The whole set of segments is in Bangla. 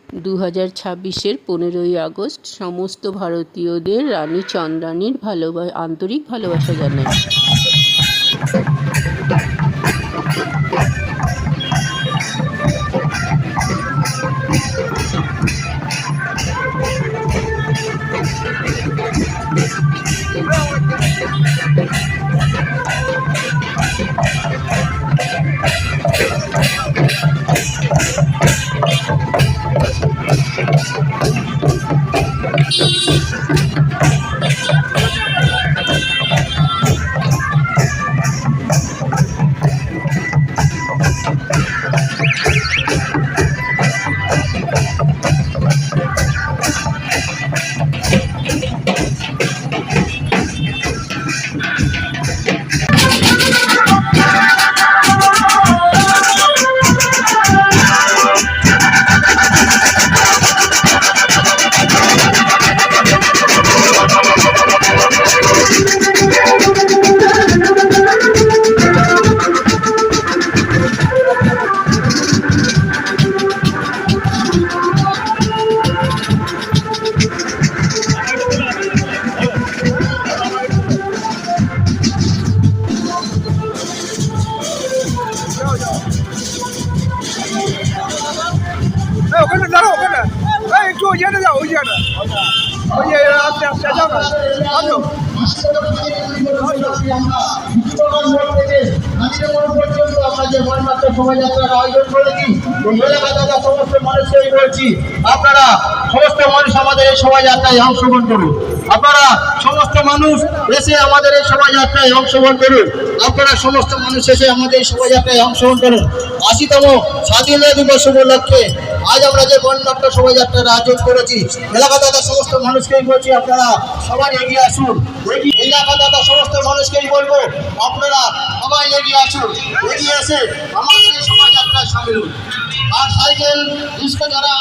2026-এর 15ই আগস্ট সমস্ত ভারতীয়দের রানী চন্দ্রানীর আন্তরিক ভালোবাসা জানাই। ওখানে দাঁড়াও, ওখানে একটু ওইখানে যাও, ওইখানে আস্তে আস্তে যাও না, আসো। আপনারা সমস্ত মানুষ আমাদের এই শোভাযাত্রায় অংশগ্রহণ করুন। আপনারা সমস্ত মানুষ এসে আমাদের এই শোভাযাত্রায় অংশগ্রহণ করুন। আপনারা সমস্ত মানুষ এসে আমাদের এই শোভাযাত্রায় অংশগ্রহণ করুন। 80তম স্বাধীনতা দিবস উপলক্ষে আজ আমরা যে বনযাত্রা শোভাযাত্রার আয়োজন করেছি, এলাকা দাদা সমস্ত মানুষকেই বলছি আপনারা সবাই এগিয়ে আসুন। এলাকা দাদা সমস্ত মানুষকেই বলবো আপনারা সবাই এগিয়ে আসুন, এগিয়ে এসে আমাদের এই শোভাযাত্রায় সামিল হন। আর সাইকেল রিস্কা যারা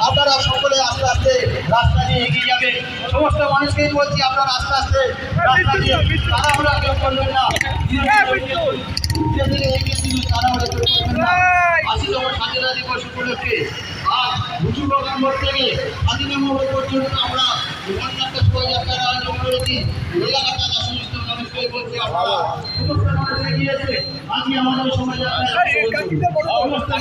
আপনারা সকলে আস্তে আস্তে রাস্তা নিয়ে এগিয়ে যাবে। সমস্ত মানুষকেই বলছি আপনারা আস্তে আস্তে রাস্তা নিয়ে তাড়াহুড়া কেউ করবেন না, ধীরে ধীরে এগিয়ে দিন, তাড়াহুড়া কেউ করবেন না। 80তম স্বাধীনতা দিবস উপলক্ষে আজ উঁচু বাগান মোড় থেকে স্বাধীনতা মোড় পর্যন্ত আমরা বনযাত্রা শোভাযাত্রার আয়োজন করেছি। এলাকা তারা সমস্ত মানুষকেই বলছি আপনারা সমস্ত মানুষ এগিয়ে এসে আজকে আমাদের শোভাযাত্রায় সমস্ত মানুষ